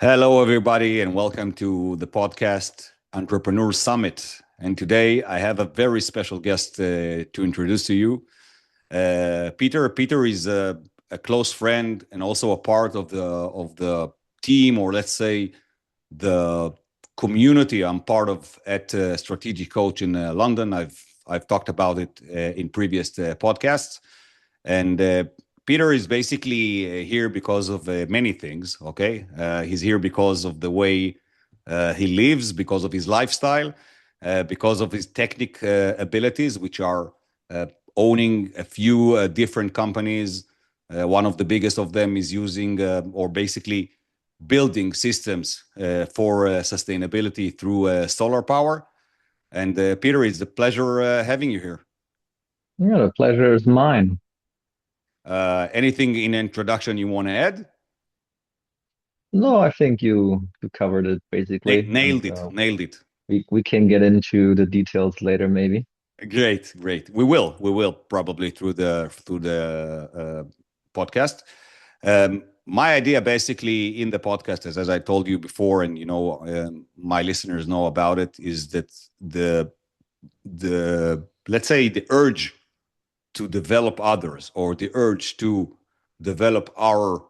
Hello, everybody, and welcome to the podcast Entrepreneur Summit. And today I have a very special guest to introduce to you. Peter. Peter is a close friend and also a part of the team, or let's say the community I'm part of at Strategic Coach in London. I've talked about it in previous podcasts, and Peter is basically here because of many things. Okay, he's here because of the way he lives, because of his lifestyle, because of his technical abilities, which are uh, owning a few different companies. One of the biggest of them is using or basically building systems for sustainability through solar power. And Peter, it's a pleasure having you here. Yeah, the pleasure is mine. Anything in introduction you want to add? No, I think you covered it basically, and Nailed it. Nailed it. we can get into the details later, maybe. Great, great. We will probably through the podcast. My idea, basically, in the podcast, is, as I told you before, and my listeners know about it, is that the let's say the urge to develop others, or the urge to develop our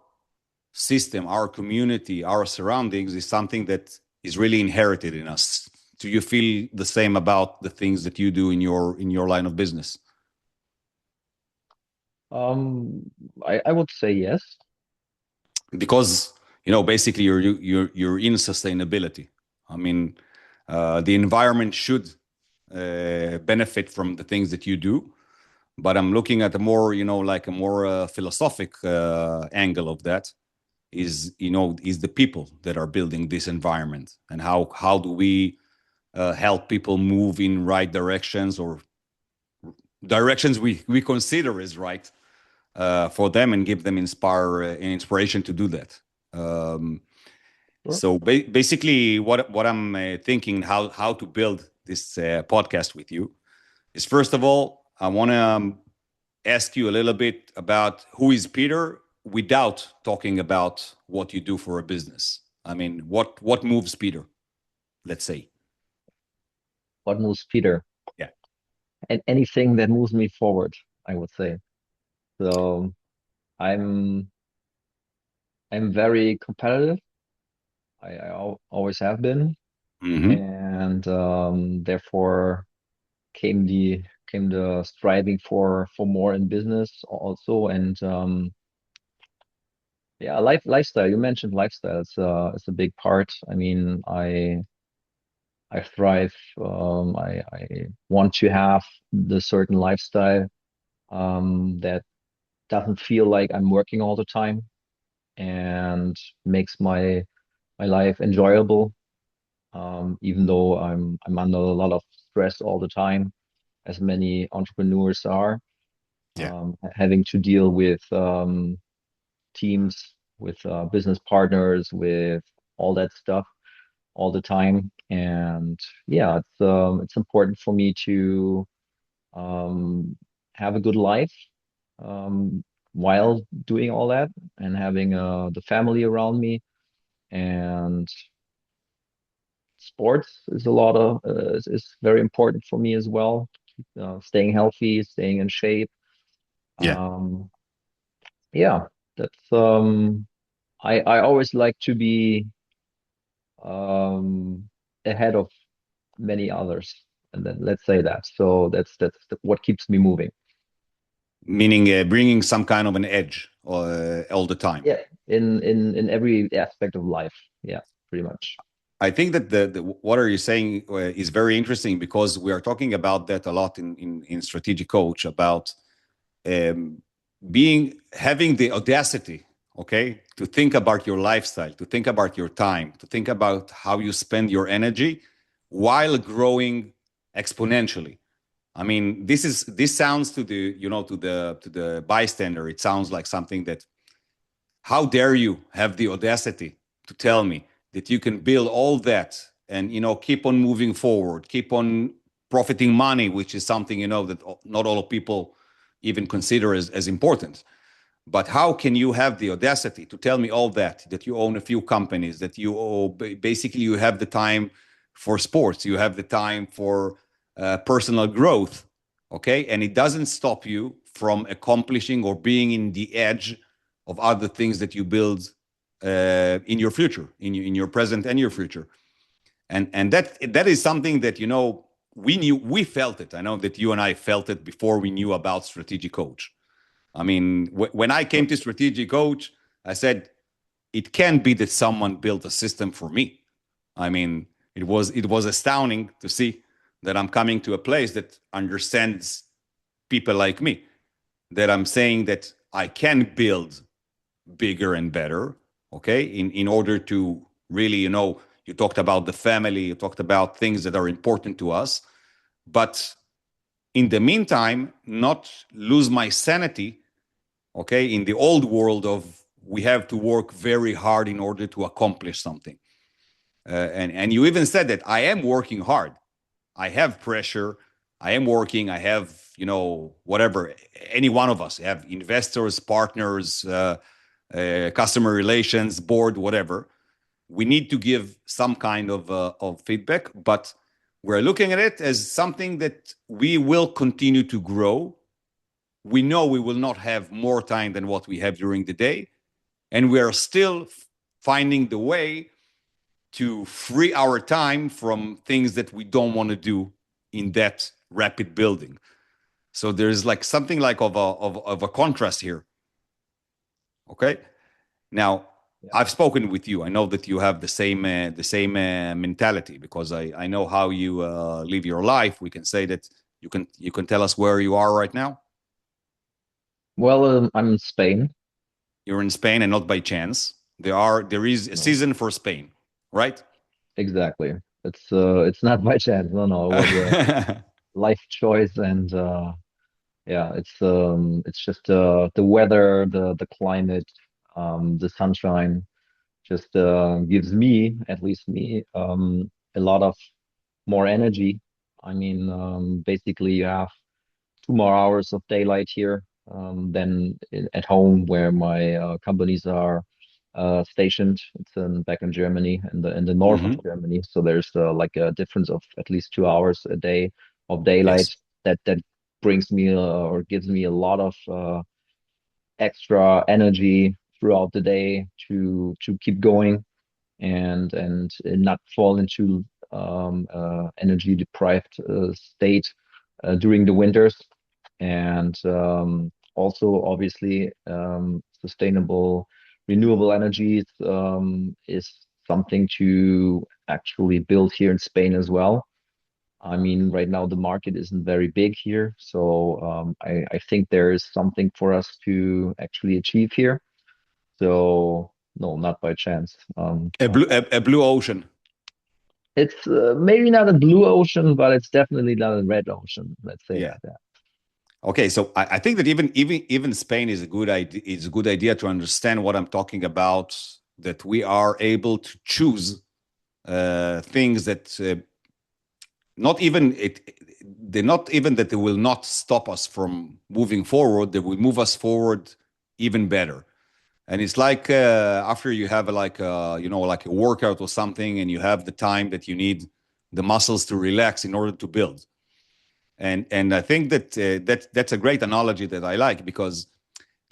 system, our community, our surroundings, is something that is really inherited in us. Do you feel the same about the things that you do in your line of business? Um, I would say yes. Because basically you're in sustainability. I mean, the environment should benefit from the things that you do, but I'm looking at a more like a more philosophic angle of that. Is the people that are building this environment, and how do we help people move in right directions, or directions we consider as right for them, and give them inspiration to do that. Um, Sure. so basically, what I'm thinking, how to build this podcast with you, is, first of all, I want to ask you a little bit about who is Peter, without talking about what you do for a business. I mean, what moves Peter, let's say. What moves Peter? Yeah. And anything that moves me forward, I would say. So I'm I'm very competitive. Always have been, Hmm. and therefore came the striving for more in business also, and yeah, lifestyle. You mentioned lifestyle. It's a big part. I mean, I thrive. I want to have the certain lifestyle that doesn't feel like I'm working all the time and makes my life enjoyable. Even though I'm under a lot of stress all the time, as many entrepreneurs are, Yeah. having to deal with teams, with business partners, with all that stuff all the time. And yeah, it's important for me to um, have a good life um, while doing all that, and having the family around me. And sports is a lot of is very important for me as well. Staying healthy, staying in shape. Yeah. Um, yeah, that's I always like to be ahead of many others, and then let's say that. So what keeps me moving. Meaning bringing some kind of an edge all the time. Yeah, in every aspect of life. Yeah, pretty much. I think that the what are you saying is very interesting, because we are talking about that a lot in strategic coach, about um, having the audacity, okay, to think about your lifestyle, to think about your time, to think about how you spend your energy while growing exponentially. I mean, this sounds to the to the bystander, it sounds like something that, how dare you have the audacity to tell me that you can build all that and keep on moving forward, keep on profiting money, which is something that not all people even consider as important. But how can you have the audacity to tell me all that you own a few companies, that basically you have the time for sports, you have the time for personal growth, okay? And it doesn't stop you from accomplishing or being in the edge of other things that you build in your future, in your present and your future. And that is something that, we felt it. I know that you and I felt it before we knew about Strategic Coach. I mean, when I came to Strategic Coach, I said, it can't be that someone built a system for me. I mean, it was astounding to see that I'm coming to a place that understands people like me, that I'm saying that I can build bigger and better, okay, in order to really, you talked about the family, you talked about things that are important to us, but in the meantime, not lose my sanity, okay, in the old world of we have to work very hard in order to accomplish something. And you even said that I am working hard. I have pressure. I am working. I have, whatever, any one of us have investors, partners, customer relations, board, whatever. We need to give some kind of feedback, but we're looking at it as something that we will continue to grow. We know we will not have more time than what we have during the day, and we are still finding the way to free our time from things that we don't want to do in that rapid building. So there's like something like of a contrast here. Okay. Now, Yeah. I've spoken with you. I know that you have the same mentality, because I know how you live your life. We can say that you can tell us where you are right now. Well, I'm in Spain. You're in Spain, and not by chance. There is a No, season for Spain, right? exactly. It's not by chance. No, no, it was a life choice, and yeah, it's just the weather, the climate, the sunshine just gives me, at least me, a lot of more energy. I mean, basically, you have 2 more hours of daylight here than at home where my companies are stationed. It's back in Germany, in the north of Hmm. Germany. So there's like a difference of at least 2 hours a day of daylight Yes. that brings me or gives me a lot of extra energy throughout the day to keep going and not fall into energy deprived state during the winters. And also, obviously, sustainable renewable energies is something to actually build here in Spain as well. I mean, right now the market isn't very big here, so I think there is something for us to actually achieve here. So no, not by chance. A blue ocean. It's maybe not a blue ocean, but it's definitely not a red ocean. Let's say it Yeah. like that. Okay, so I think that even Spain is a good idea. It's a good idea to understand what I'm talking about. That we are able to choose things that not even it. They're not even that they will not stop us from moving forward. They will move us forward even better. And it's like after you have like a workout or something, and you have the time that you need the muscles to relax in order to build. And I think that that's a great analogy that I like, because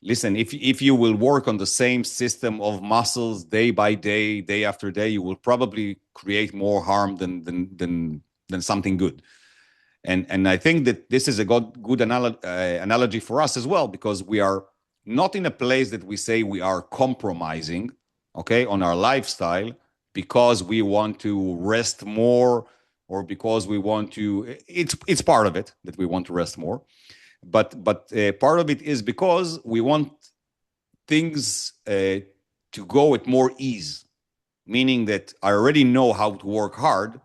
listen, if you will work on the same system of muscles day by day, day after day, you will probably create more harm than something good. And I think that this is a good analogy for us as well, because we are not in a place that we say we are compromising, okay, on our lifestyle because we want to rest more, or because we want to. It's part of it that we want to rest more, but part of it is because we want things to go at more ease, meaning that I already know how to work hard.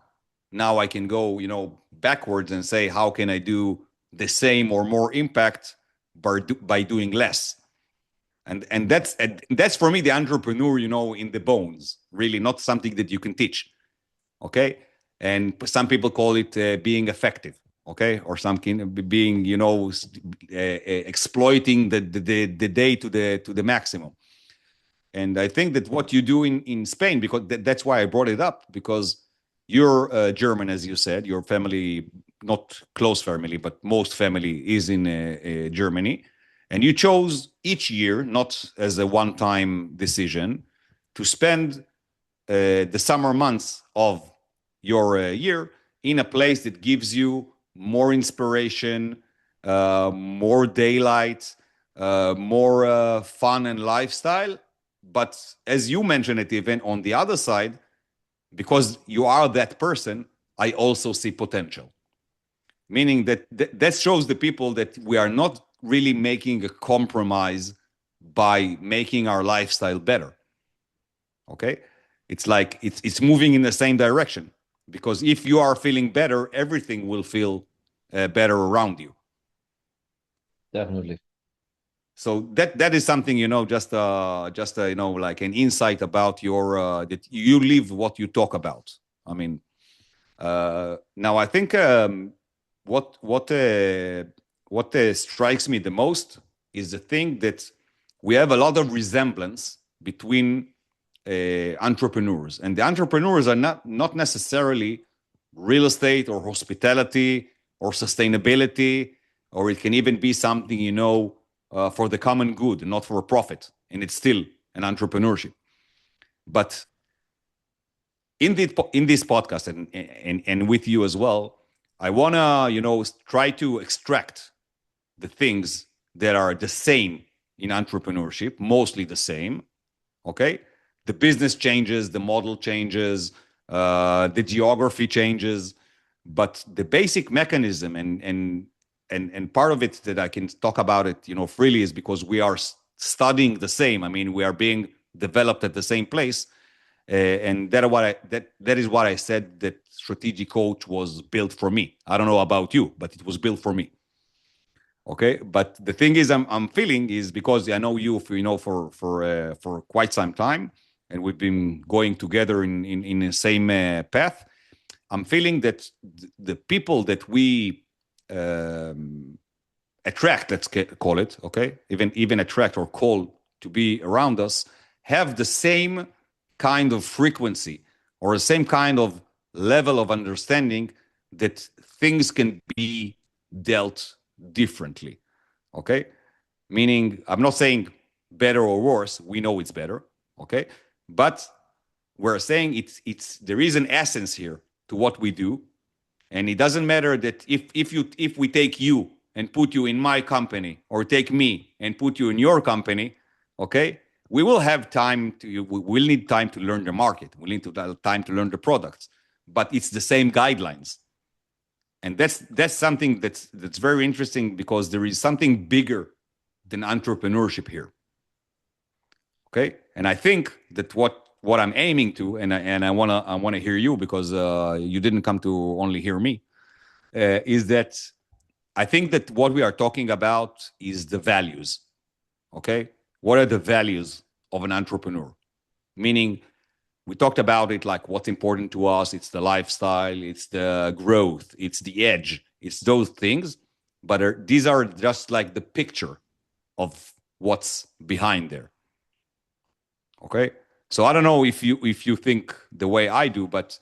Now I can go, backwards and say, how can I do the same or more impact by doing less? And that's for me the entrepreneur, in the bones, really not something that you can teach. Okay, and some people call it being effective. okay, or something being, exploiting the day to the maximum. And I think that what you do in Spain, because that's why I brought it up, because you're German, as you said, your family, not close family, but most family is in Germany. And you chose each year, not as a one-time decision, to spend the summer months of your year in a place that gives you more inspiration, more daylight, more fun and lifestyle. But as you mentioned it, even on the other side, because you are that person, I also see potential. Meaning that that shows the people that we are not really making a compromise by making our lifestyle better. Okay, it's like it's moving in the same direction, because if you are feeling better, everything will feel better around you. Definitely. So that is something, like an insight about your that you live what you talk about. I mean, now I think what what uh, what strikes me the most is the thing that we have a lot of resemblance between entrepreneurs, and the entrepreneurs are not necessarily real estate or hospitality or sustainability, or it can even be something, for the common good, not for profit, and it's still an entrepreneurship. But in this podcast, and with you as well, I want to, try to extract the things that are the same in entrepreneurship, mostly the same. Okay, the business changes, the model changes, the geography changes, but the basic mechanism and part of it that I can talk about it, freely, is because we are studying the same. I mean, we are being developed at the same place, and that is what I said, that strategic coach was built for me. I don't know about you, but it was built for me. Okay, but the thing is, I'm feeling is because I know you for for quite some time, and we've been going together in the same path. I'm feeling that the people that we attract, let's call it, okay, even attract or call to be around us, have the same kind of frequency or the same kind of level of understanding that things can be dealt differently. Okay, meaning I'm not saying better or worse. We know it's better. Okay, but we're saying it's there is an essence here to what we do, and it doesn't matter that if we take you and put you in my company, or take me and put you in your company, okay, we will have time to we will need time to learn the market, we need time to learn the products, but it's the same guidelines. And that's something that's very interesting, because there is something bigger than entrepreneurship here. Okay, and I think that what I'm aiming to, and I wanna hear you, because you didn't come to only hear me, is that I think that what we are talking about is the values. Okay, what are the values of an entrepreneur? Meaning, we talked about it, like what's important to us. It's the lifestyle, it's the growth, it's the edge, it's those things. But these are just like the picture of what's behind there. Okay, so I don't know if you think the way I do, but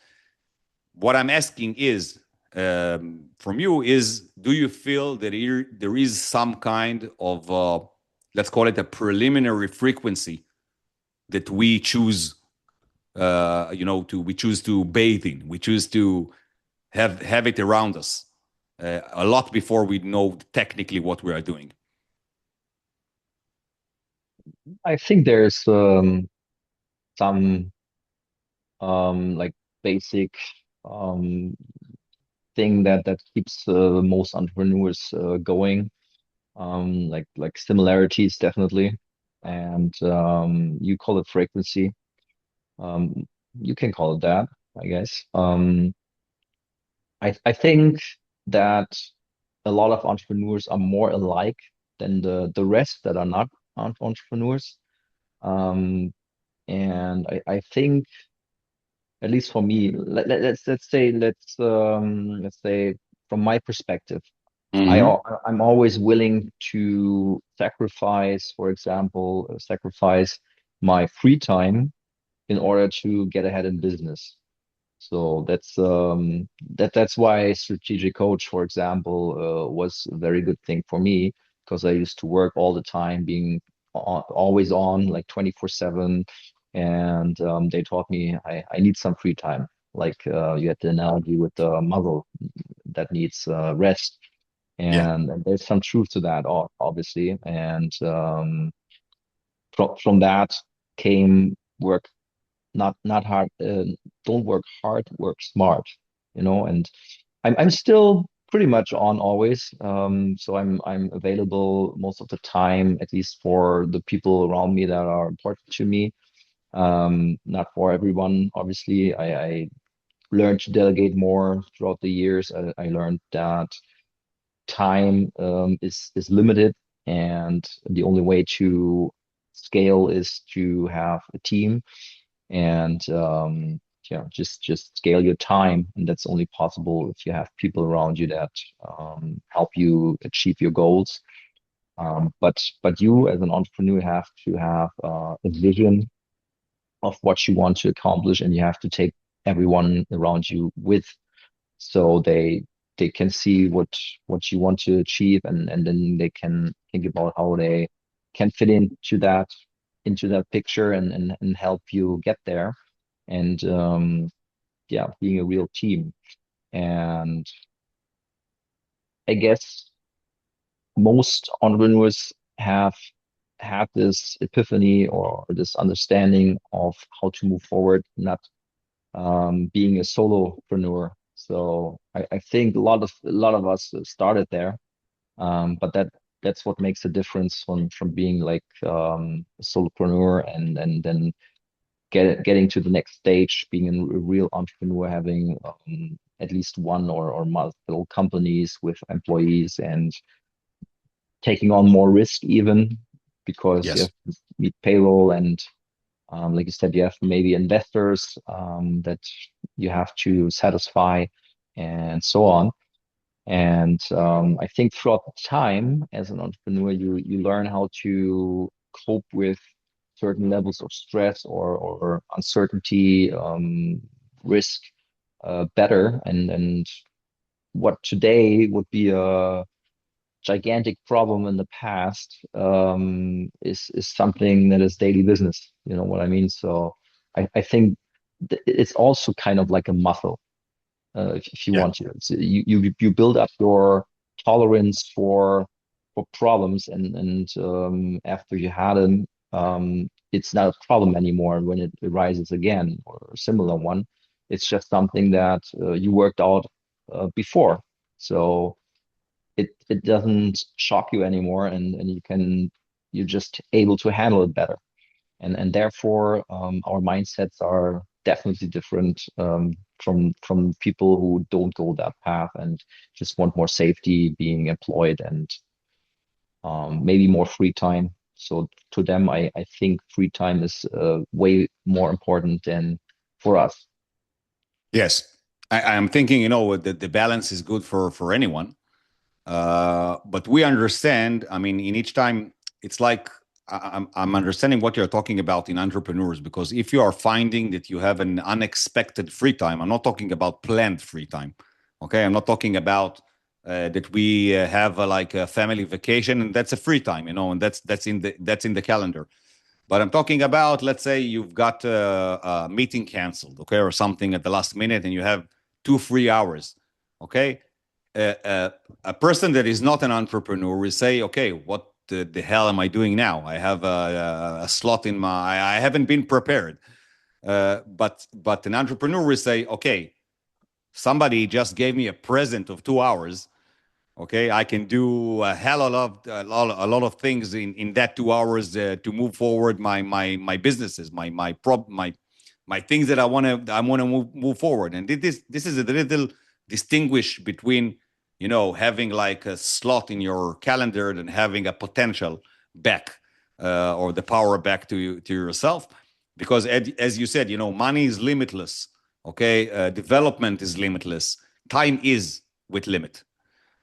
what I'm asking is, from you is, do you feel that there is some kind of let's call it a preliminary frequency that we choose, we choose to bathe in, we choose to have it around us a lot before we know technically what we are doing? I think there's some like basic um thing that keeps most entrepreneurs going. Like similarities, definitely. And you call it frequency. Um, you can call it that, I guess. I think that a lot of entrepreneurs are more alike than the rest that are not entrepreneurs. Um, and I think, at least for me, let's say from my perspective, Mm-hmm. I'm always willing to sacrifice, for example, sacrifice my free time in order to get ahead in business. So that's why strategic coach, for example, was a very good thing for me, because I used to work all the time, being always on, like 24/7, and they taught me I need some free time. Like you had the analogy with the muzzle that needs rest, Yeah. and there's some truth to that, obviously. And from that came work, not hard, don't work hard, work smart, and I'm still pretty much on always. So I'm available most of the time, at least for the people around me that are important to me. Not for everyone, obviously. I learned to delegate more throughout the years. I learned that time is limited, and the only way to scale is to have a team, and yeah, just scale your time, and that's only possible if you have people around you that help you achieve your goals. But you as an entrepreneur have to have a vision of what you want to accomplish, and you have to take everyone around you with, so they can see what you want to achieve, and then they can think about how they can fit into that picture, and help you get there, and yeah, being a real team. And I guess most entrepreneurs have had this epiphany or this understanding of how to move forward, not being a solopreneur. So I think a lot of us started there, but that's what makes the difference from being like a solopreneur, and then getting to the next stage, being a real entrepreneur, having at least one or multiple companies with employees, and taking on more risk even, because you Yes. have to meet payroll, and like you said, you have maybe investors that you have to satisfy, and so on. And I think throughout time as an entrepreneur, you learn how to cope with certain levels of stress or uncertainty, risk, better. And what today would be a gigantic problem in the past, is something that is daily business. You know what I mean? So I think it's also kind of like a muscle, if you Yeah. want to. You build up your tolerance for problems, and after you had them, it's not a problem anymore when it arises again, or a similar one. It's just something that you worked out before. So it doesn't shock you anymore, and you're just able to handle it better. And therefore, our mindsets are definitely different, from people who don't go that path and just want more safety, being employed, and maybe more free time. So to them, I think free time is way more important than for us. Yes. I'm thinking, that the balance is good for anyone. But we understand, I mean, in each time, it's like I'm understanding what you're talking about in entrepreneurs, because if you are finding that you have an unexpected free time, I'm not talking about planned free time. Okay. I'm not talking about that we have like a family vacation and that's a free time, and that's in the calendar. But I'm talking about, let's say you've got a meeting canceled, okay, or something at the last minute, and you have 2 free hours, okay. A person that is not an entrepreneur will say, okay, what the hell am I doing now? I have a slot in my, I haven't been prepared. But an entrepreneur will say, okay, somebody just gave me a present of 2 hours. Okay, I can do a hell of a lot of things in that 2 hours to move forward my businesses, my things that I want to move forward. And this is a little distinguish between having like a slot in your calendar and having a potential back, or the power back to yourself, because as you said, money is limitless. Okay, development is limitless. Time is with limit.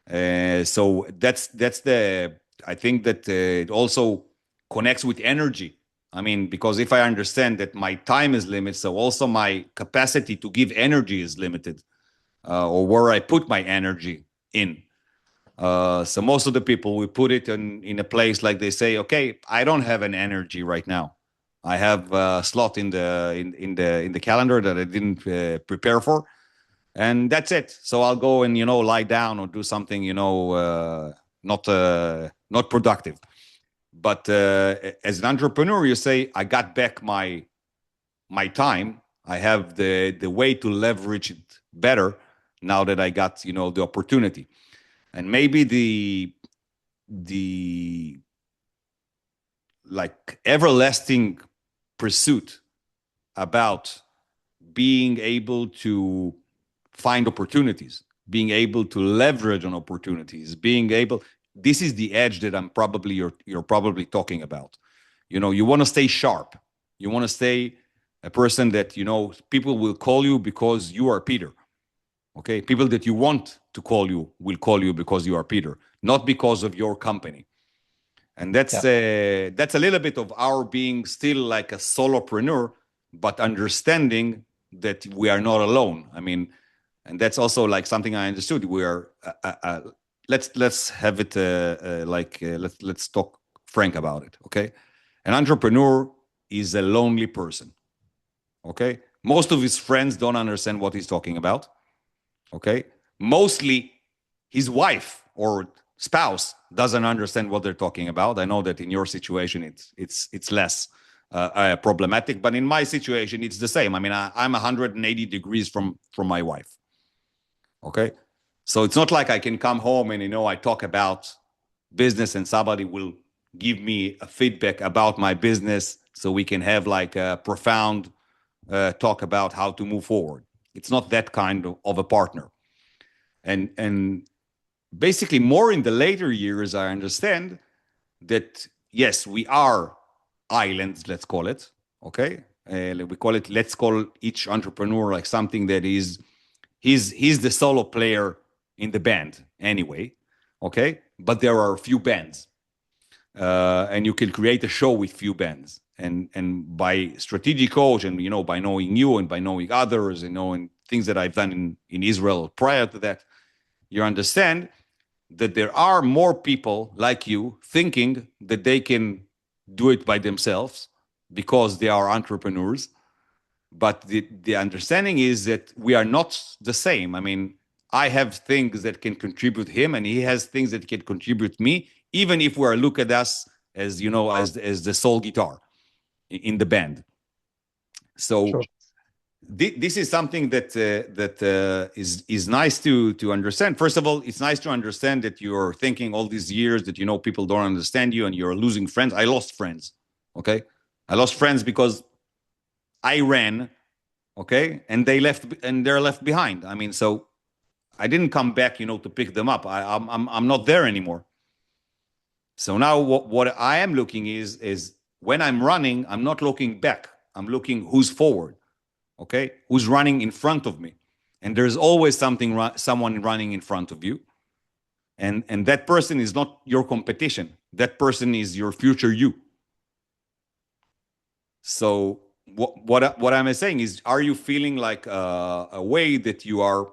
So that's the, I think that it also connects with energy. I mean, because if I understand that my time is limited, so also my capacity to give energy is limited, or where I put my energy in. So most of the people, we put it in a place like they say, okay, I don't have an energy right now. I have a slot in the calendar that I didn't prepare for, and that's it. So I'll go and lie down or do something not productive. But as an entrepreneur, you say, I got back my time. I have the way to leverage it better now that I got the opportunity. And maybe the like everlasting pursuit about being able to find opportunities, being able to leverage on opportunities, being able, this is the edge that you're probably talking about. You want to stay sharp. You want to stay a person that people will call you because you are Peter. Okay, people that you want to call you will call you because you are Peter, not because of your company. And Yeah, that's a little bit of our being still like a solopreneur, but understanding that we are not alone. I mean, and that's also like something I understood. We are let's have it let's talk frank about it. Okay, an entrepreneur is a lonely person. Okay, most of his friends don't understand what he's talking about. Okay, mostly his wife or spouse doesn't understand what they're talking about. I know that in your situation it's less problematic, but in my situation it's the same. I mean, I'm 180 degrees from my wife. Okay, so it's not like I can come home and I talk about business and somebody will give me a feedback about my business so we can have like a profound talk about how to move forward. It's not that kind of a partner. And basically more in the later years, I understand that yes, we are islands, let's call it. Okay, we call it. Let's call each entrepreneur like something that is he's the solo player in the band anyway. Okay, but there are a few bands, and you can create a show with few bands. And by strategic coach and by knowing you and by knowing others and knowing things that I've done in Israel prior to that, you understand that there are more people like you thinking that they can do it by themselves because they are entrepreneurs. But the understanding is that we are not the same. I mean, I have things that can contribute him, and he has things that can contribute me, even if we are look at us as as the sole guitar in the band. So sure. this is something that is nice to understand. First of all, it's nice to understand that you're thinking all these years that people don't understand you and you're losing friends. I lost friends. Okay, I lost friends because I ran. Okay, and they're left behind. I mean, so I didn't come back, to pick them up. I'm not there anymore. So now what I am looking is when I'm running, I'm not looking back. I'm looking who's forward. Okay, who's running in front of me, and there's always someone running in front of you, and that person is not your competition. That person is your future you. So what I'm saying is, are you feeling like a way that you are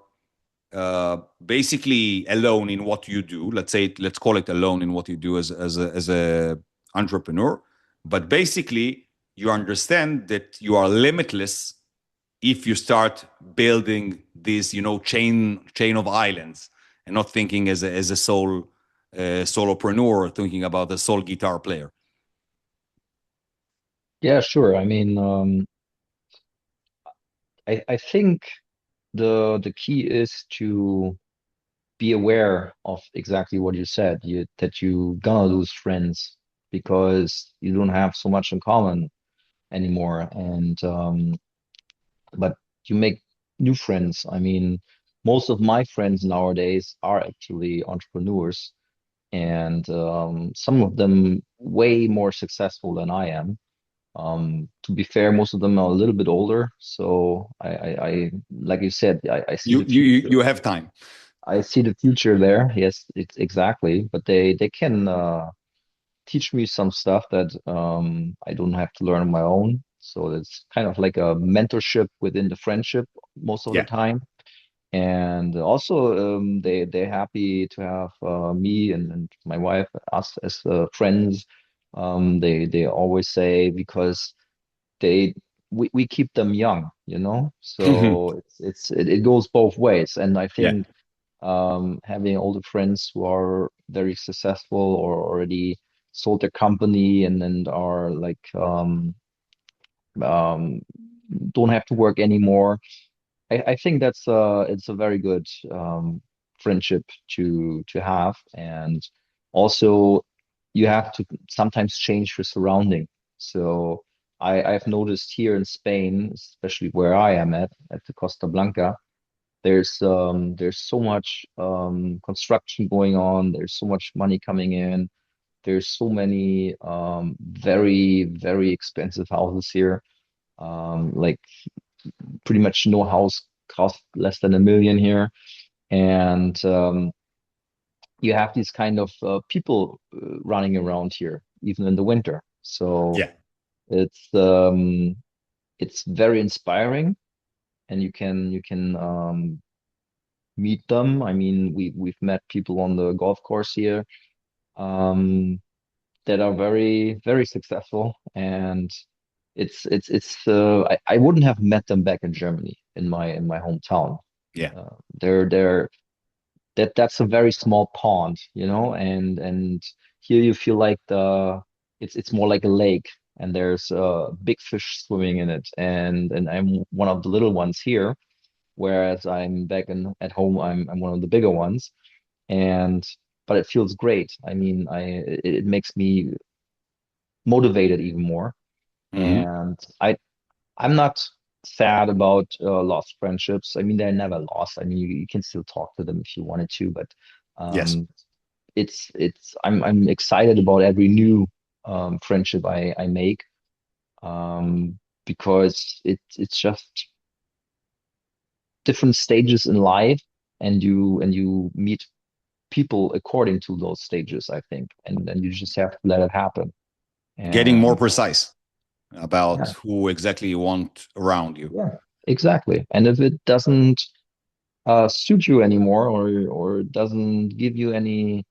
basically alone in what you do? Let's call it alone in what you do as a entrepreneur, but basically you understand that you are limitless if you start building this chain of islands and not thinking as a solopreneur, thinking about the sole guitar player. Yeah, sure. I mean, I think the key is to be aware of exactly what you said, that you gonna lose friends because you don't have so much in common anymore. And but you make new friends. I mean, most of my friends nowadays are actually entrepreneurs, and some of them way more successful than I am. To be fair, most of them are a little bit older, so I like you said, I see you the you future. you have time. I see the future there. Yes, it's exactly. But they can teach me some stuff that I don't have to learn on my own. So it's kind of like a mentorship within the friendship most of the Yeah. time. And also, they're happy to have me and my wife, us as friends. They always say because they we keep them young, you know. So it goes both ways. And I Yeah. think having older friends who are very successful or already sold their company and are like um, don't have to work anymore. I think that's it's a very good friendship to have, and also you have to sometimes change your surrounding. So I've noticed here in Spain, especially where I am at the Costa Blanca, there's so much construction going on. There's so much money coming in. There's so many very expensive houses here. Like pretty much no house costs less than 1 million here, and you have these kind of people running around here even in the winter. So Yeah. it's it's very inspiring, and you can meet them. I mean, we've met people on the golf course here um, that are very successful, and I wouldn't have met them back in Germany in my hometown. Yeah. They're that's a very small pond, you know, and here you feel like it's more like a lake, and there's big fish swimming in it, and I'm one of the little ones here, whereas I'm back in at home, I'm one of the bigger ones, and but it feels great. I mean, it makes me motivated even more, Hmm. and I'm not sad about lost friendships. I mean, they're never lost. I mean, you can still talk to them if you wanted to, but Yes. um, I'm excited about every new friendship I make because it's just different stages in life, and you meet people according to those stages, I think, and you just have to let it happen. Getting more And precise about yeah, who exactly you want around you. yeah, exactly. And if it doesn't suit you anymore, or doesn't give you anything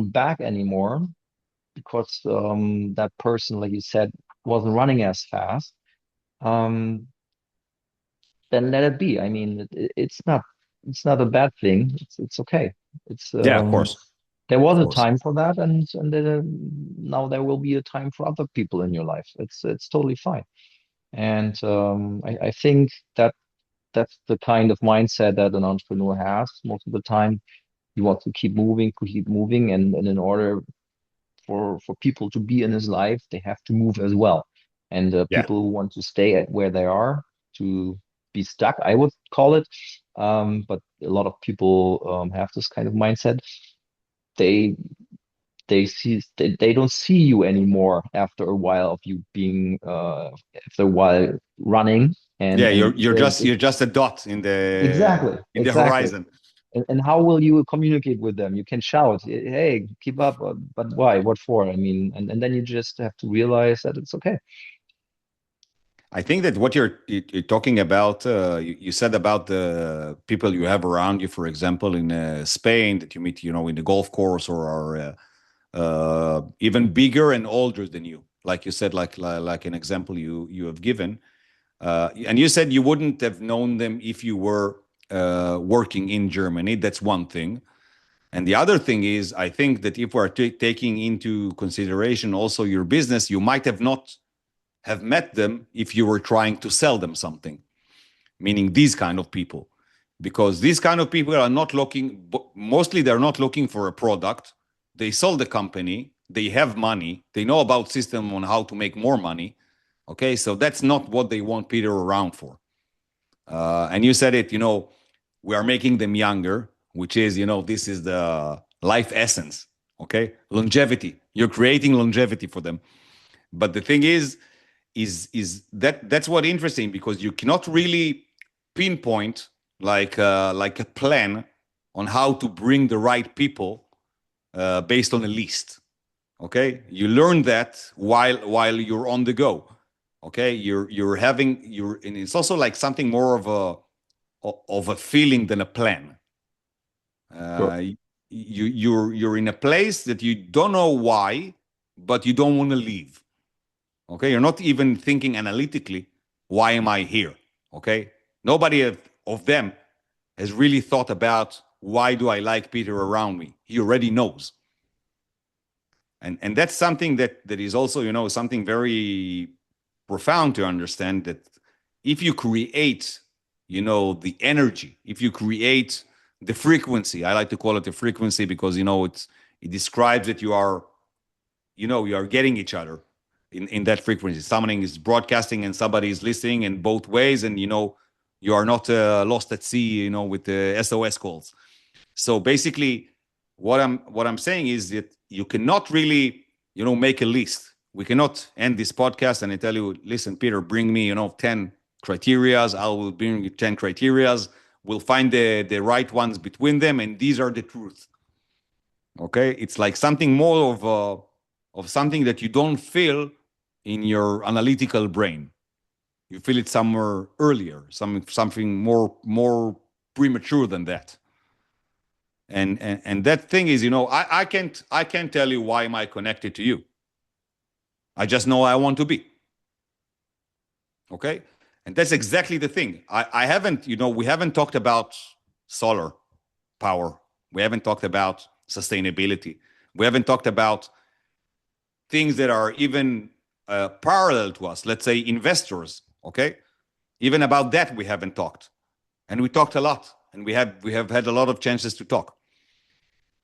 back anymore, because that person, like you said, wasn't running as fast, um, then let it be. I mean, it's not a bad thing. It's okay. It's Yeah, of course. there was Of a course. time for that, and then, now there will be a time for other people in your life. It's totally fine. And I think that that's the kind of mindset that an entrepreneur has most of the time. You want to keep moving, and in order for people to be in his life, they have to move as well. And Yeah. people who want to stay at where they are, to be stuck, I would call it. But a lot of people have this kind of mindset. They they don't see you anymore after a while of you being after a while running, Yeah, and you're just a dot exactly, in the exactly. horizon. And how will you communicate with them? You can shout, "Hey, keep up," but why? What for? I mean, and then you just have to realize that it's okay. I think that what you're talking about, you said about the people you have around you, for example, in Spain that you meet, in the golf course, or are even bigger and older than you. Like you said, like an example you have given, and you said you wouldn't have known them if you were working in Germany. That's one thing. And the other thing is, I think that if we're taking into consideration also your business, you might have not have met them if you were trying to sell them something, meaning these kind of people. Because these kind of people are not looking, mostly they're not looking for a product. They sold the company, they have money, they know about system on how to make more money. Okay, so that's not what they want Peter around for. And you said it, we are making them younger, which is, this is the life essence. Okay, longevity. You're creating longevity for them. But the thing is that that's what interesting, because you cannot really pinpoint like a plan on how to bring the right people based on a list. Okay, you learn that while you're on the go. Okay, and it's also like something more of a feeling than a plan. Sure. Uh, you're in a place that you don't know why, but you don't want to leave. Okay, you're not even thinking analytically, why am I here? Okay, nobody of them has really thought about why do I like Peter around me. He already knows. And that's something that is also, something very profound to understand, that if you create, the energy, if you create the frequency, I like to call it the frequency because, it describes that you are getting each other in that frequency. Something is broadcasting and somebody is listening in both ways, and you are not lost at sea, with the SOS calls. So basically, what I'm saying is that you cannot really, make a list. We cannot end this podcast and I tell you, listen, Peter, bring me, 10 criterias. I will bring you 10 criterias. We'll find the right ones between them, and these are the truth. Okay, it's like something more of something that you don't feel in your analytical brain. You feel it somewhere earlier, something more premature than that. And that thing is, I can't tell you why am I connected to you. I just know I want to be. Okay, and that's exactly the thing. I haven't, we haven't talked about solar power. We haven't talked about sustainability. We haven't talked about things that are even parallel to us. Let's say investors. Okay, even about that we haven't talked, and we talked a lot, and we have had a lot of chances to talk.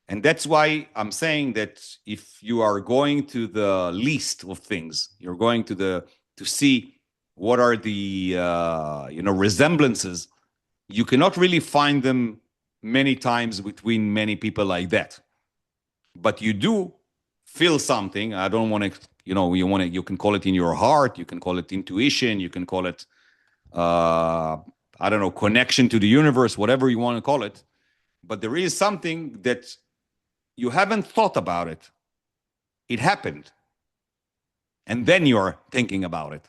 And that's why I'm saying that if you are going to the list of things, you're going to see what are the resemblances. You cannot really find them many times between many people like that, but you do feel something. I don't want to, you can call it in your heart, you can call it intuition, you can call it, uh, I don't know, connection to the universe, whatever you want to call it. But there is something that you haven't thought about it. It happened. And then you're thinking about it.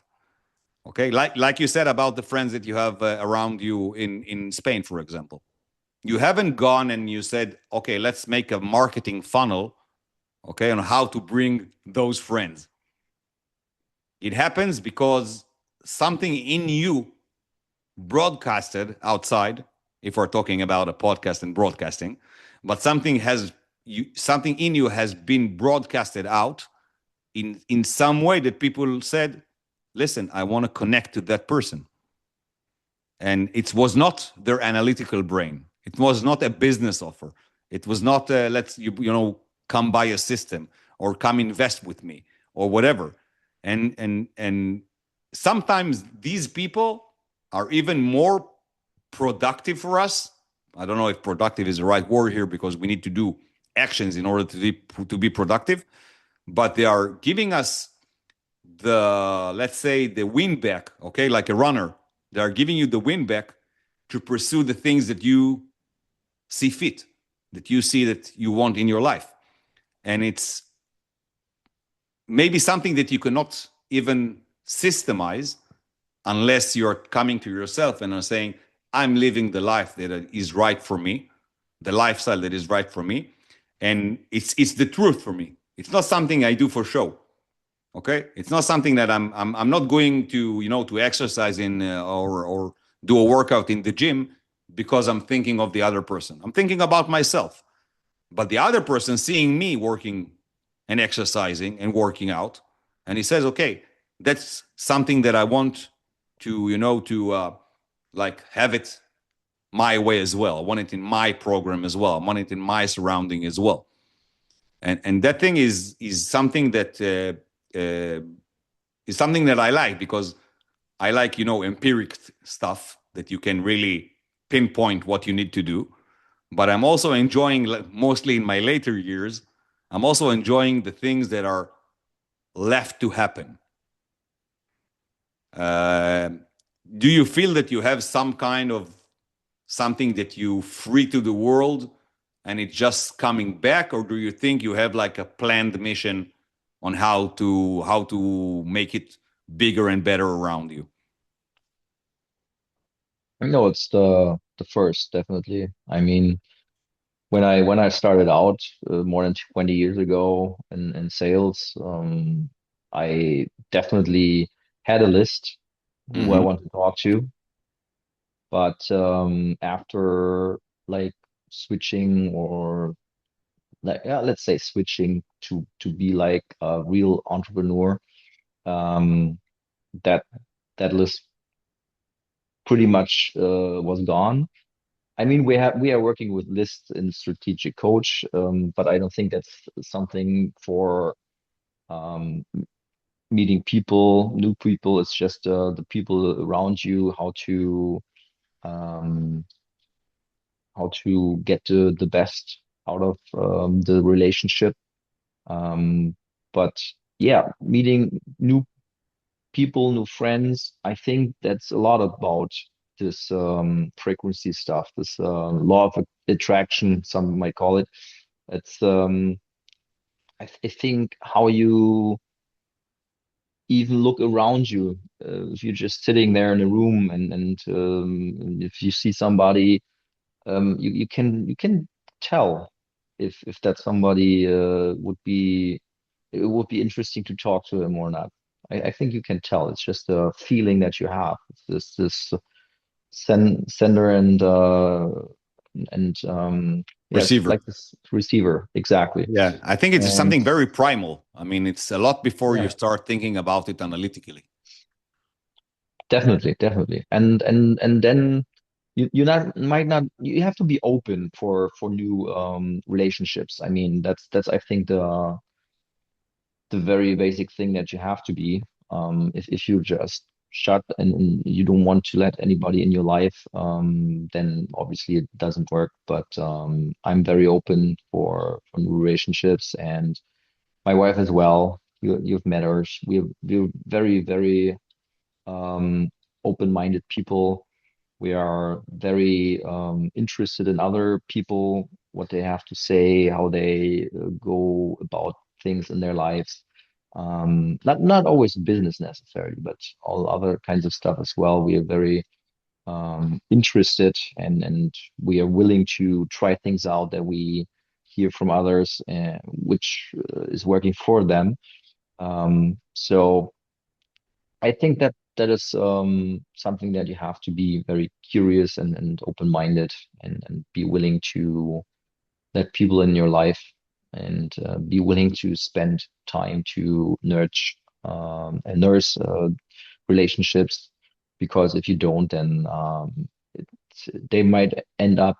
Okay. Like you said about the friends that you have around you in Spain, for example. You haven't gone and you said, okay, let's make a marketing funnel, okay, on how to bring those friends. It happens because something in you broadcasted outside, if we're talking about a podcast and broadcasting, but something in you has been broadcasted out in some way that people said, listen, I want to connect to that person. And it was not their analytical brain. It was not a business offer. It was not let's come buy a system or come invest with me or whatever. And sometimes these people are even more productive for us. I don't know if productive is the right word here because we need to do actions in order to be productive, but they are giving us let's say the win back, okay, like a runner. They are giving you the win back to pursue the things that you see fit, that you see that you want in your life. And it's maybe something that you cannot even systemize unless you're coming to yourself and are saying, I'm living the life that is right for me, the lifestyle that is right for me. And it's the truth for me. It's not something I do for show. Okay, it's not something that I'm not going to to exercise in or do a workout in the gym because I'm thinking of the other person. I'm thinking about myself. But the other person seeing me working and exercising and working out, and he says, okay, that's something that I want to like have it my way as well. I want it in my program as well. I want it in my surrounding as well. And that thing is something that is something that I like because I like empiric stuff that you can really pinpoint what you need to do. But I'm also enjoying, mostly in my later years, I'm also enjoying the things that are left to happen. Uh, do you feel that you have some kind of something that you free to the world and it's just coming back, or do you think you have like a planned mission on how to make it bigger and better around you? No, it's the first, definitely. I mean, when I started out more than 20 years ago in sales, I definitely had a list who I Mm-hmm. want to talk to. But after like switching or like yeah, let's say switching to be like a real entrepreneur, um, that that list pretty much was gone. I mean, we are working with lists in strategic coach, but I don't think that's something for um, meeting people, new people. It's just the people around you, um, how to get the best out of the relationship. Um, but yeah, meeting new people, new friends. I think that's a lot about this frequency stuff, this law of attraction, some might call it. It's I think how you even look around you. If you're just sitting there in a room and if you see somebody, you can tell if that somebody would be it would be interesting to talk to him or not. I think you can tell. It's just a feeling that you have. It's this sender and yeah, it's Receiver. like this receiver exactly. Yeah, I think it's And something very primal. I mean, it's a lot before you yeah, start thinking about it analytically. definitely. And then you not might not you have to be open for new relationships. I mean, that's I think the very basic thing that you have to be. If you just shut and you don't want to let anybody in your life, then obviously it doesn't work. But I'm very open for new relationships, and my wife as well. You've met her. We're very um, open-minded people. We are very interested in other people, what they have to say, how they go about things in their lives. Not always business necessarily, but all other kinds of stuff as well. We are very interested and we are willing to try things out that we hear from others, which is working for them. So I think that is something that you have to be very curious and open-minded and be willing to let people in your life and be willing to spend time to nurse relationships. Because if you don't, then they might end up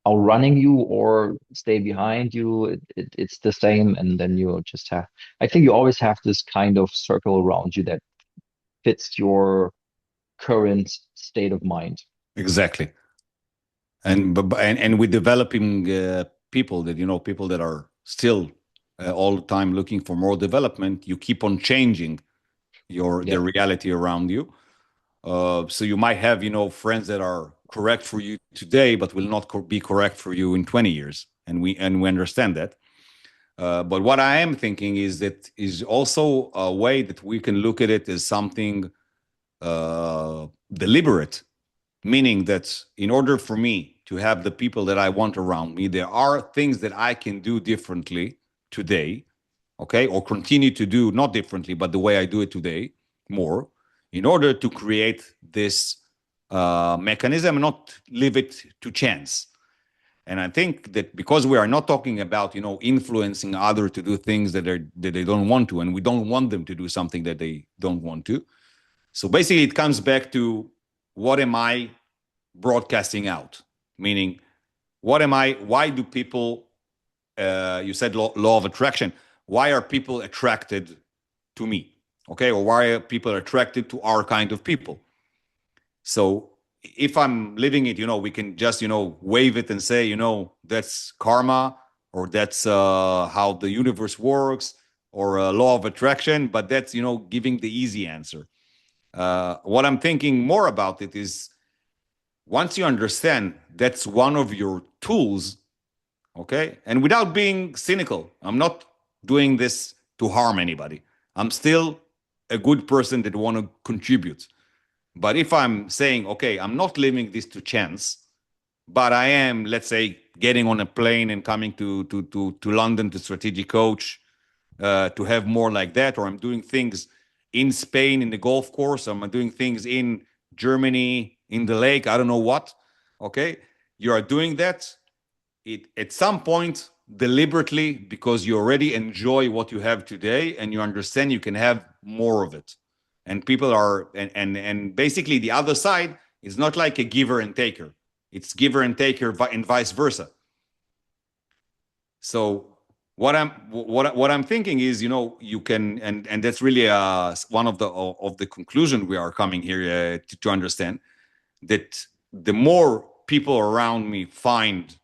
outrunning you or stay behind you. It's the same, and then you just have. I think you always have this kind of circle around you that fits your current state of mind. Exactly. And with developing people that people that are still all the time looking for more development, you keep on changing the Yeah, reality around you. So you might have friends that are correct for you today, but will not be correct for you in 20 years, and we understand that. But what I am thinking is that is also a way that we can look at it as something deliberate, meaning that in order for me to have the people that I want around me, there are things that I can do differently today, okay, or continue to do not differently, but the way I do it today more, in order to create this mechanism and not leave it to chance. And I think that because we are not talking about influencing others to do things that they don't want to, and we don't want them to do something that they don't want to. So basically, it comes back to what am I broadcasting out? Meaning, what am I? Why do people? You said law of attraction. Why are people attracted to me? Okay, or why are people attracted to our kind of people? So if I'm living it, we can just wave it and say, that's karma, or that's how the universe works, or law of attraction. But that's giving the easy answer. What I'm thinking more about it is once you understand that's one of your tools, okay, and without being cynical, I'm not doing this to harm anybody. I'm still a good person that want to contribute. But if I'm saying, okay, I'm not leaving this to chance, but I am, let's say, getting on a plane and coming to London to strategic coach, to have more like that, or I'm doing things in Spain in the golf course, or I'm doing things in Germany in the lake, I don't know what. Okay, you are doing that at some point deliberately because you already enjoy what you have today and you understand you can have more of it. And people are and basically the other side is not like a giver and taker. It's giver and taker and vice versa. So what I'm thinking is, you can, and that's really one of the conclusion we are coming here to understand that the more people around me find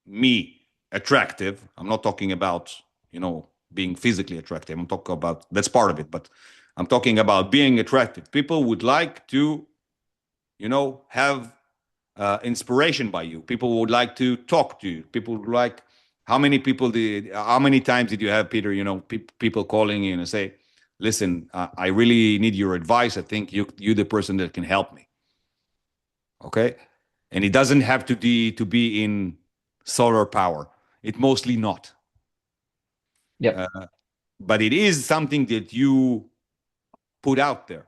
me attractive, I'm not talking about being physically attractive. I'm talking about, that's part of it, but I'm talking about being attractive. People would like to have inspiration by you. People would like to talk to you. People would like, how many times did you have, Peter, people calling you and say, listen, I really need your advice. I think you're the person that can help me. Okay. And it doesn't have to be in solar power. It mostly not. Yep. But it is something that you put out there.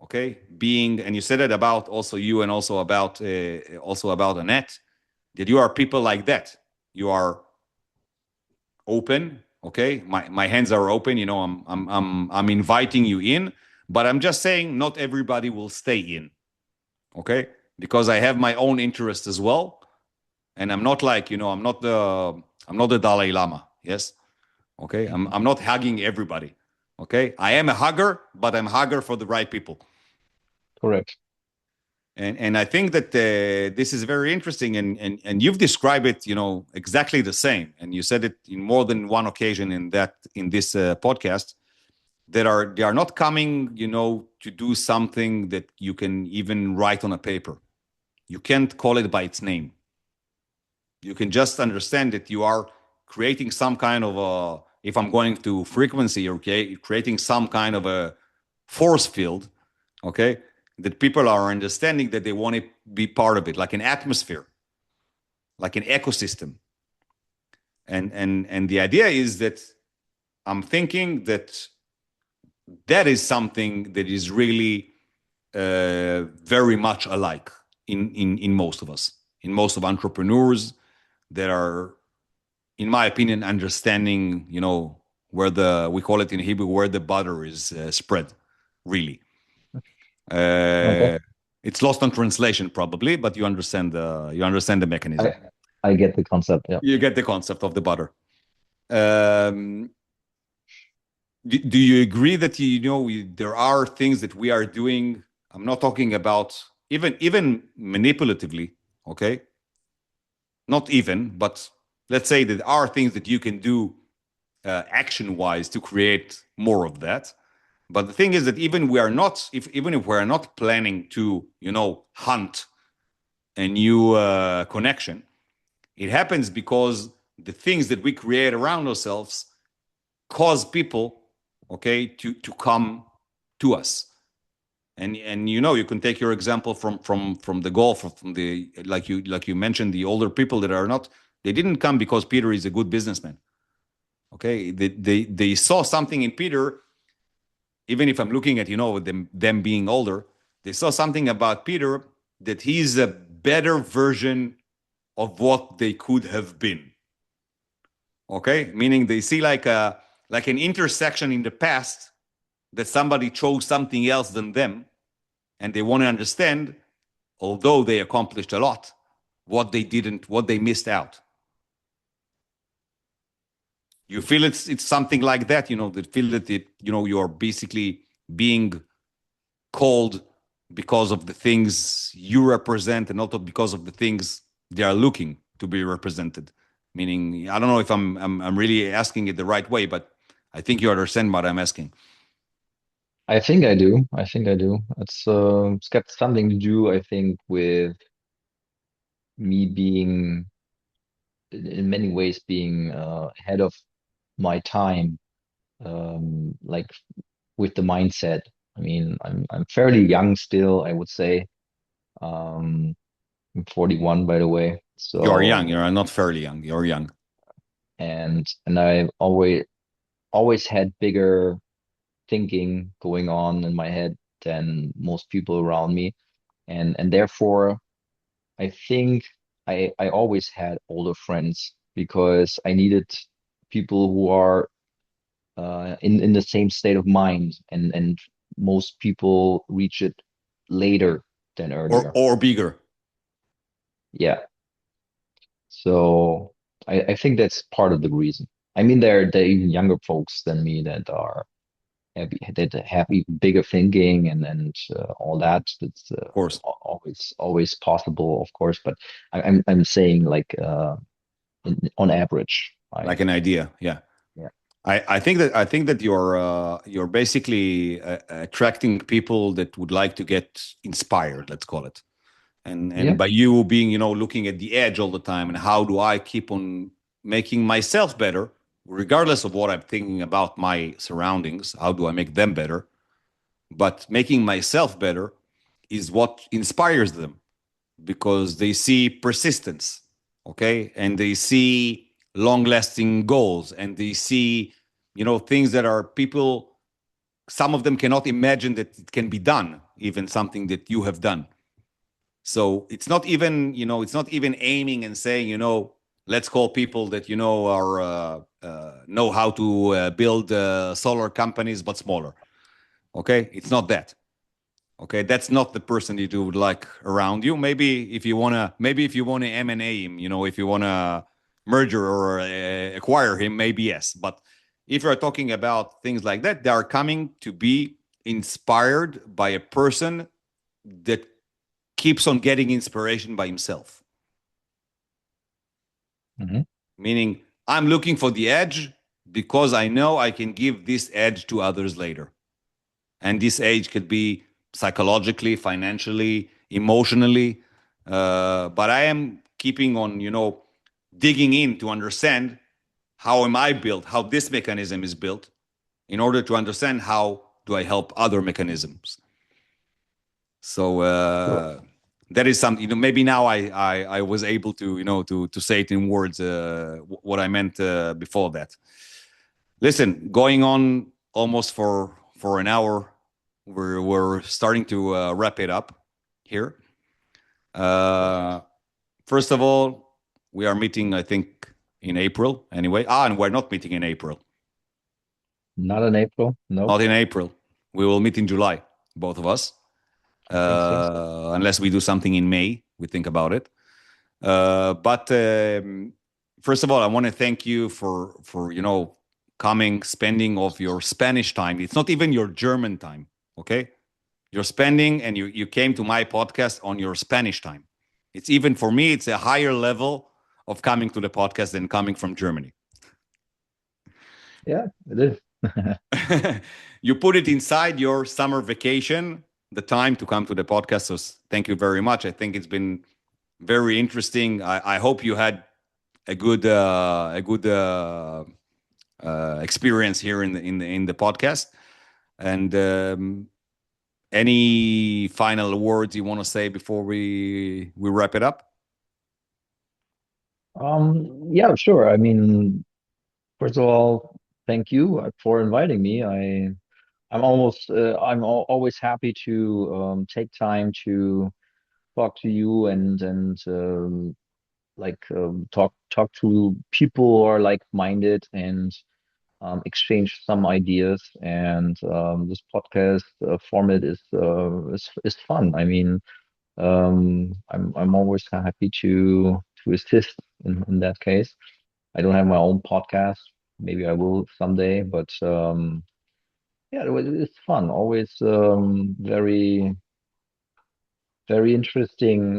Okay. And you said it about also you and also about Anett, that you are people like that. You are open. Okay. My hands are open. I'm inviting you in, but I'm just saying not everybody will stay in. Okay. Because I have my own interest as well. And I'm not like, I'm not the Dalai Lama. Yes. Okay. I'm not hugging everybody. Okay. I am a hugger, but I'm a hugger for the right people. Correct. And I think that this is very interesting, and you've described it, exactly the same, and you said it in more than one occasion in this podcast, that they are not coming, to do something that you can even write on a paper. You can't call it by its name. You can just understand that you are creating some kind of a, if I'm going to frequency, okay, creating some kind of a force field, okay, that people are understanding that they want to be part of it, like an atmosphere, like an ecosystem. And the idea is that I'm thinking that is something that is really very much alike in most of us, in most of entrepreneurs that are, in my opinion, understanding, where we call it in Hebrew, where the butter is spread, really. Okay. It's lost on translation probably, but you understand the mechanism. I get the concept. Yeah. You get the concept of the butter. Do you agree that there are things that we are doing? I'm not talking about even manipulatively, okay? Not even, but let's say that there are things that you can do action-wise to create more of that. But the thing is that even if we are not planning to, hunt a new connection, it happens because the things that we create around ourselves cause people, okay, to come to us. And you can take your example from the golf, from the like you mentioned, the older people that are not, they didn't come because Peter is a good businessman. Okay, they saw something in Peter. Even if I'm looking at them being older, they saw something about Peter that he's a better version of what they could have been. Okay, meaning they see like an intersection in the past that somebody chose something else than them, and they want to understand, although they accomplished a lot, what they missed out. You feel it's something like that, that feel that you're basically being called because of the things you represent and not because of the things they are looking to be represented. Meaning, I don't know if I'm really asking it the right way, but I think you understand what I'm asking. I think I do. I think I do. It's got something to do, I think, with me being in many ways being ahead of my time, like with the mindset. I mean, I'm fairly young still, I would say. Um, I'm 41, by the way. You are young. So, You are not fairly young. You're young. and I always had bigger thinking going on in my head than most people around me, and therefore I think I always had older friends because I needed people who are in the same state of mind, and most people reach it later than earlier. Or bigger. Yeah, so I think that's part of the reason. I mean, there are even younger folks than me that have even bigger thinking and all that. That's Of course. always possible, of course. But I'm saying like on average, Like I an idea. Yeah. yeah I think that you're basically attracting people that would like to get inspired, let's call it. And yeah by you being, looking at the edge all the time, and how do I keep on making myself better, regardless of what I'm thinking about my surroundings, how do I make them better? But making myself better is what inspires them, because they see persistence, okay, and they see long lasting goals, and they see, things that are people, some of them cannot imagine that it can be done, even something that you have done. So it's not even aiming and saying, let's call people that are know how to build solar companies but smaller. Okay, it's not that. Okay, that's not the person that you would like around you. Maybe if you wanna M&A him, if you wanna merger or acquire him, maybe yes. But if you're talking about things like that, they are coming to be inspired by a person that keeps on getting inspiration by himself. hmm Meaning, I'm looking for the edge because I know I can give this edge to others later. And this edge could be psychologically, financially, emotionally. But I am keeping on, digging in to understand how am I built, how this mechanism is built, in order to understand how do I help other mechanisms. So so that is something. Maybe now I was able to to say it in words what I meant before that. Listen, going on almost for an hour, we're starting to wrap it up here. perfect. Uh, First of all, we are meeting, I think, in April anyway. And we're not meeting in April. Not in April, nope. Not in April. We will meet in July, both of us, Interesting. unless we do something in May. We think about it. But first of all, I want to thank you for coming, spending of your Spanish time. It's not even your German time, okay? You're spending, and you came to my podcast on your Spanish time. It's even for me, it's a higher level of coming to the podcast than coming from Germany. Yeah, it is. You put it inside your summer vacation, the time to come to the podcast. So thank you very much. I think it's been very interesting. I hope you had a good experience here in the podcast. And any final words you want to say before we wrap it up? Yeah, sure. I mean, first of all, thank you for inviting me. I'm always happy to take time to talk to you and talk to people who are like-minded and exchange some ideas. And this podcast format is fun. I mean, I'm always happy to assist in that case. I don't have my own podcast. Maybe I will someday, but yeah, it's fun. Always very interesting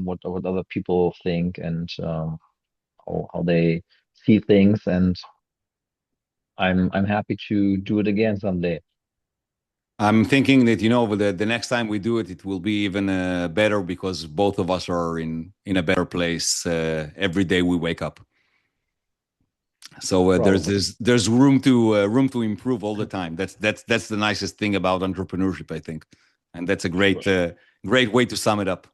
what other people think and how they see things. And I'm happy to do it again someday. I'm thinking that the next time we do it, it will be even better because both of us are in a better place every day we wake up. So Probably. there's room to improve all the time. That's the nicest thing about entrepreneurship, I think, and that's a Sure. great way to sum it up.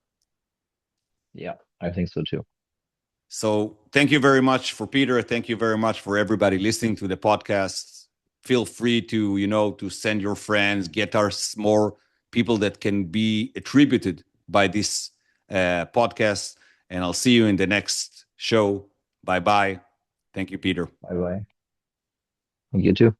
Yeah, I think so too. So thank you very much for Peter. Thank you very much for everybody listening to the podcast. Feel free to to send your friends, get us more people that can be attributed by this podcast. And I'll see you in the next show. Bye bye. Thank you, Peter. Bye bye. You too.